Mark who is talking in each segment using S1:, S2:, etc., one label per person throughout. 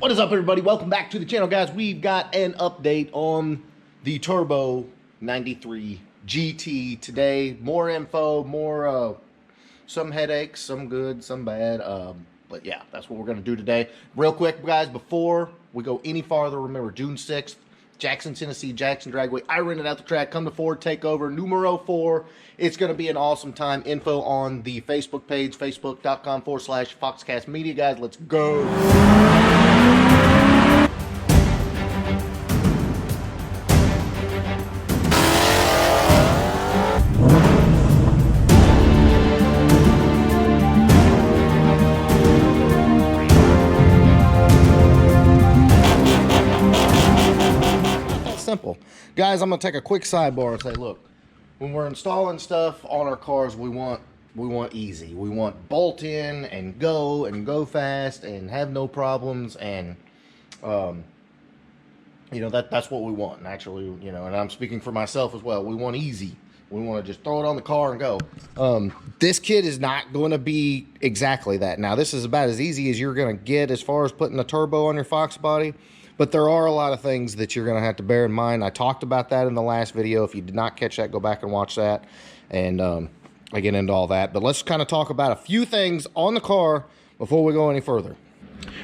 S1: What is up, everybody? Welcome back to the channel, guys. We've got an update on the Turbo 93 GT today. More info, more some headaches, some good, some bad. But yeah, that's what we're going to do today. Real quick, guys, before we go any farther, remember June 6th, Jackson, Tennessee, Jackson Dragway. I rented out the track. Come to Ford Takeover, numero 4. It's going to be an awesome time. Info on the Facebook page, facebook.com/Foxcast Media, guys. Let's go. Simple. Guys, I'm going to take a quick sidebar and say, look, when we're installing stuff on our cars, we want easy. We want bolt in and go fast and have no problems, and you know, that's what we want. And actually, you know, and I'm speaking for myself as well. We want easy. We want to just throw it on the car and go. This kit is not going to be exactly that. Now, this is about as easy as you're going to get as far as putting the turbo on your Fox body. But there are a lot of things that you're going to have to bear in mind. I talked about that in the last video. If you did not catch that, go back and watch that. And I get into all that. But let's kind of talk about a few things on the car before we go any further.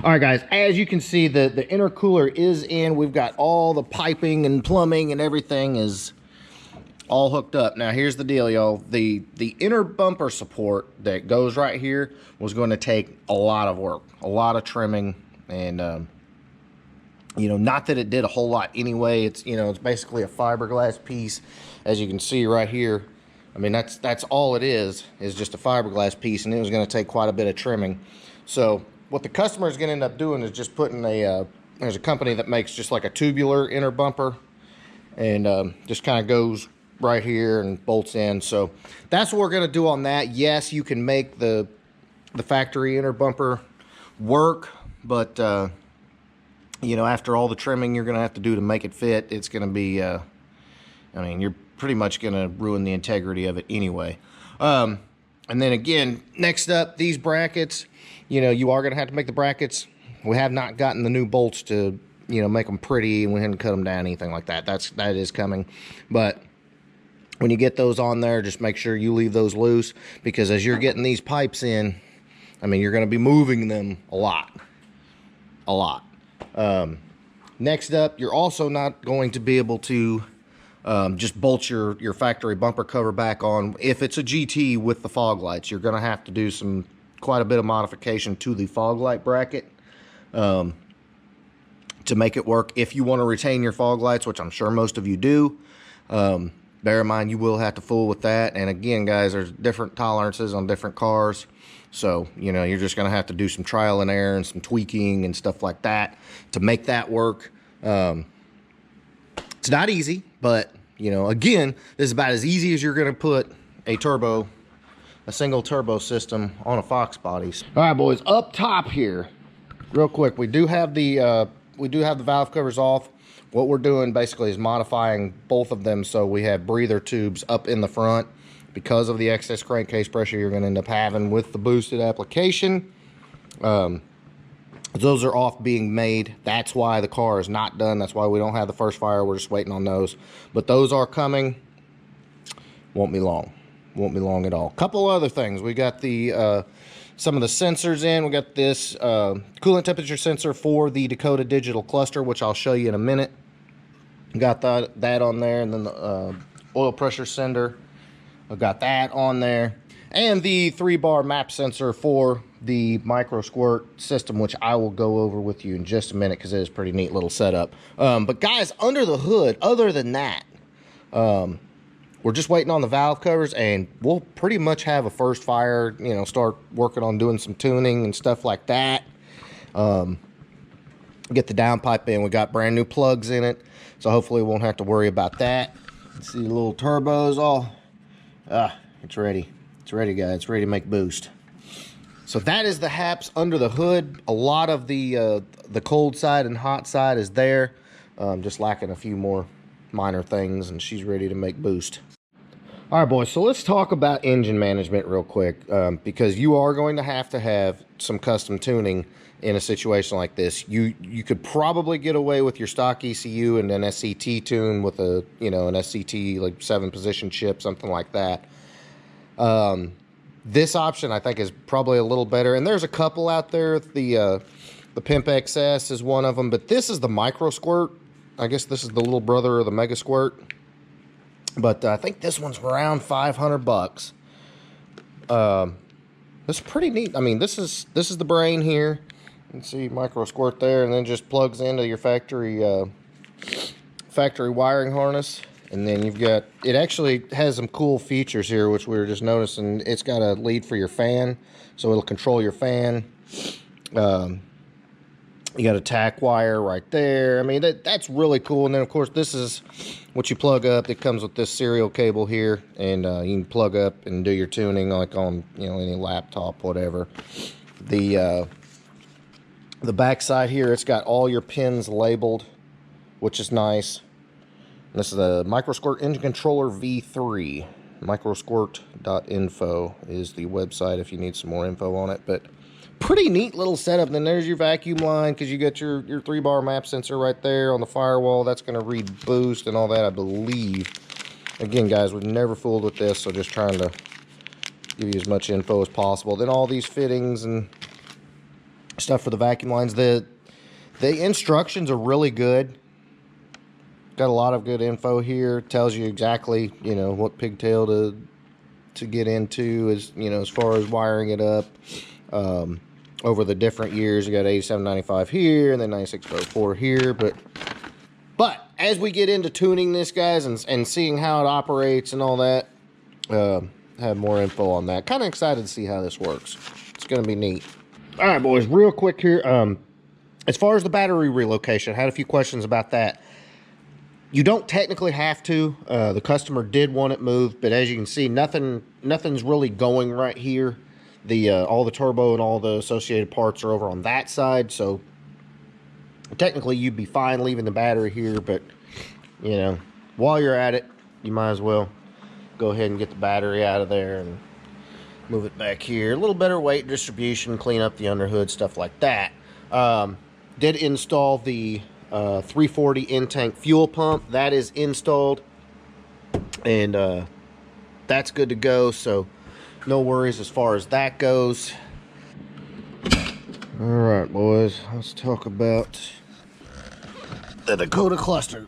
S1: All right, guys, as you can see, the intercooler is in. We've got all the piping and plumbing and everything is all hooked up. Now, here's the deal, y'all. The inner bumper support that goes right here was going to take a lot of work, a lot of trimming, and you know, not that it did a whole lot anyway. It's, you know, it's basically a fiberglass piece, as you can see right here. I mean, that's all it is just a fiberglass piece, and it was going to take quite a bit of trimming. So what the customer is going to end up doing is just putting there's a company that makes just like a tubular inner bumper, and just kind of goes right here and bolts in. So that's what we're going to do on that. Yes, you can make the factory inner bumper work, but you know, after all the trimming you're going to have to do to make it fit, it's going to be, I mean, you're pretty much going to ruin the integrity of it anyway. And then again, next up, these brackets, you know, you are going to have to make the brackets. We have not gotten the new bolts to, you know, make them pretty, and we haven't cut them down, anything like that. That is coming. But when you get those on there, just make sure you leave those loose, because as you're getting these pipes in, I mean, you're going to be moving them a lot. Next up, you're also not going to be able to just bolt your factory bumper cover back on. If it's a GT with the fog lights, you're going to have to do quite a bit of modification to the fog light bracket to make it work. If you want to retain your fog lights, which I'm sure most of you do, bear in mind you will have to fool with that. And again, guys, there's different tolerances on different cars. So, you know, you're just going to have to do some trial and error and some tweaking and stuff like that to make that work. It's not easy, but, you know, again, this is about as easy as you're going to put a single turbo system on a Fox body. All right, boys, up top here, real quick, we do have the valve covers off. What we're doing basically is modifying both of them so we have breather tubes up in the front. Because of the excess crankcase pressure you're going to end up having with the boosted application. Those are off being made. That's why the car is not done. That's why we don't have the first fire. We're just waiting on those. But those are coming. Won't be long. Won't be long at all. Couple other things. We got the some of the sensors in. We got this coolant temperature sensor for the Dakota digital cluster, which I'll show you in a minute. Got that on there. And then the oil pressure sender. I've got that on there, and the 3-bar map sensor for the micro squirt system, which I will go over with you in just a minute because it is a pretty neat little setup. But guys, under the hood, other than that, we're just waiting on the valve covers, and we'll pretty much have a first fire, you know, start working on doing some tuning and stuff like that. Get the downpipe in. We got brand new plugs in it, so hopefully we won't have to worry about that. Let's see the little turbos all. It's ready. It's ready, guys. It's ready to make boost. So that is the haps under the hood. A lot of the cold side and hot side is there. Just lacking a few more minor things, and she's ready to make boost. All right, boys, so let's talk about engine management real quick, because you are going to have some custom tuning in a situation like this. You could probably get away with your stock ECU and an SCT tune with a, you know, an SCT like 7-position chip, something like that. This option I think is probably a little better, and there's a couple out there. The Pimp XS is one of them, but this is the Micro Squirt. I guess this is the little brother of the Mega Squirt. But I think this one's around $500. It's pretty neat. I mean, this is the brain here. You can see Micro Squirt there, and then just plugs into your factory wiring harness. And then you've got, it actually has some cool features here, which we were just noticing. It's got a lead for your fan, so it'll control your fan. You got a tack wire right there. I mean, that's really cool. And then, of course, this is what you plug up. It comes with this serial cable here, and you can plug up and do your tuning like on, you know, any laptop, whatever. The back side here, it's got all your pins labeled, which is nice. And this is a Micro Squirt Engine Controller V3. Microsquirt.info is the website if you need some more info on it. But pretty neat little setup. Then there's your vacuum line, because you got your 3-bar map sensor right there on the firewall. That's going to read boost and all that, I believe. Again, guys, we've never fooled with this, so just trying to give you as much info as possible. Then all these fittings and stuff for the vacuum lines. The instructions are really good. Got a lot of good info here. Tells you exactly, you know, what pigtail to get into, as you know, as far as wiring it up. Over the different years, you got 8795 here, and then 9604 here. But as we get into tuning this, guys, and seeing how it operates and all that, have more info on that. Kind of excited to see how this works. It's going to be neat. All right, boys, real quick here. As far as the battery relocation, I had a few questions about that. You don't technically have to. The customer did want it moved, but as you can see, nothing's really going right here. All the turbo and all the associated parts are over on that side, so technically you'd be fine leaving the battery here, but you know, while you're at it, you might as well go ahead and get the battery out of there and move it back here. A little better weight distribution, clean up the underhood, stuff like that. Did install the 340 in-tank fuel pump. That is installed, and that's good to go, so no worries as far as that goes. All right, boys, let's talk about the Dakota cluster.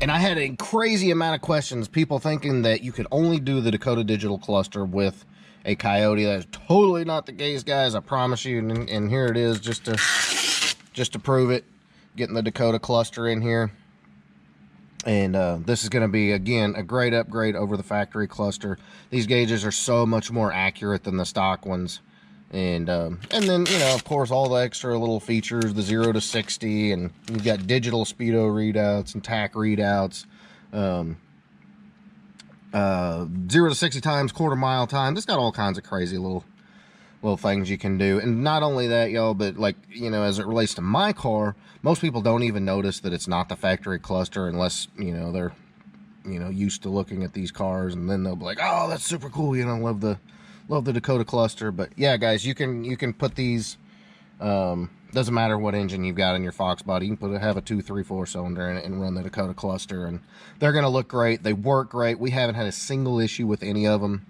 S1: And I had a crazy amount of questions, people thinking that you could only do the Dakota digital cluster with a Coyote. That is totally not the case, guys, I promise you. And here it is, just to prove it, getting the Dakota cluster in here. And this is going to be, again, a great upgrade over the factory cluster. These gauges are so much more accurate than the stock ones. And then, you know, of course, all the extra little features, the 0 to 60, and you've got digital speedo readouts and tack readouts. 0 to 60 times, quarter mile time. It's got all kinds of crazy little things you can do. And not only that, y'all, but like, you know, as it relates to my car, most people don't even notice that it's not the factory cluster unless, you know, they're, you know, used to looking at these cars, and then they'll be like, oh, that's super cool, you know, love the Dakota cluster. But yeah, guys, you can put these, doesn't matter what engine you've got in your Foxbody, you can have a 2, 3, 4 cylinder in it and run the Dakota cluster, and they're gonna look great. They work great. We haven't had a single issue with any of them,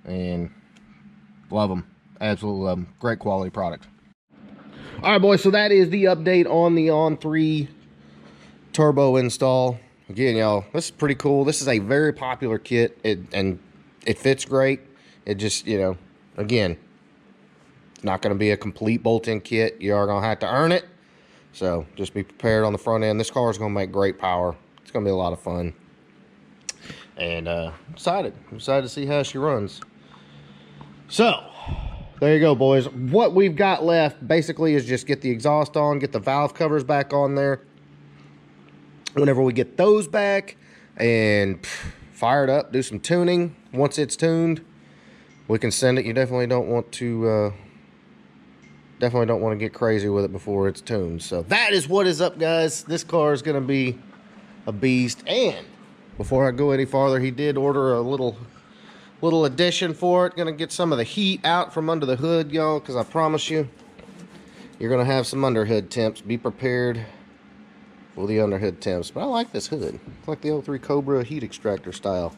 S1: and love them. Absolutely love them. Great quality product. All right, boys, so that is the update on the On3 turbo install. Again, y'all, this is pretty cool. This is a very popular kit, and it fits great. It just, you know, again, it's not going to be a complete bolt-in kit. You are going to have to earn it. So just be prepared on the front end. This car is going to make great power. It's going to be a lot of fun. And I'm excited to see how she runs. So there you go, boys. What we've got left basically is just get the exhaust on, get the valve covers back on there. Whenever we get those back and fire it up, do some tuning. Once it's tuned, we can send it. You definitely don't want to get crazy with it before it's tuned. So that is what is up, guys. This car is going to be a beast. And before I go any farther, he did order a little little addition for it. Gonna get some of the heat out from under the hood, y'all, because I promise you, you're gonna have some underhood temps. Be prepared for the underhood temps. But I like this hood. It's like the 03 Cobra heat extractor style.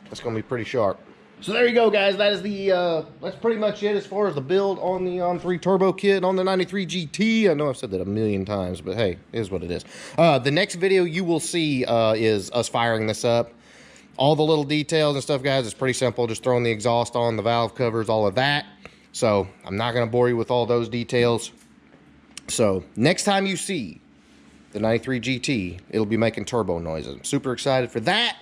S1: That's gonna be pretty sharp. So there you go, guys. That is the that's pretty much it as far as the build on the On3 Turbo kit on the 93 GT. I know I've said that a million times, but hey, it is what it is. The next video you will see is us firing this up. All the little details and stuff, guys, it's pretty simple. Just throwing the exhaust on, the valve covers, all of that. So I'm not going to bore you with all those details. So next time you see the 93 GT, it'll be making turbo noises. I'm super excited for that.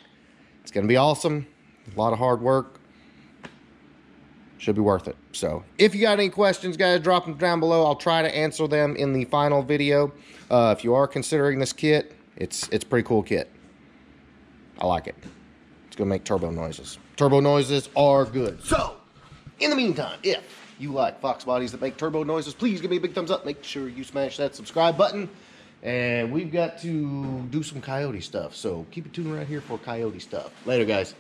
S1: It's going to be awesome. A lot of hard work. Should be worth it. So if you got any questions, guys, drop them down below. I'll try to answer them in the final video. If you are considering this kit, it's a pretty cool kit. I like it. It's going to make turbo noises. Turbo noises are good. So in the meantime, if you like fox bodies that make turbo noises, please give me a big thumbs up. Make sure you smash that subscribe button. And we've got to do some coyote stuff. So keep it tuned right here for coyote stuff. Later, guys.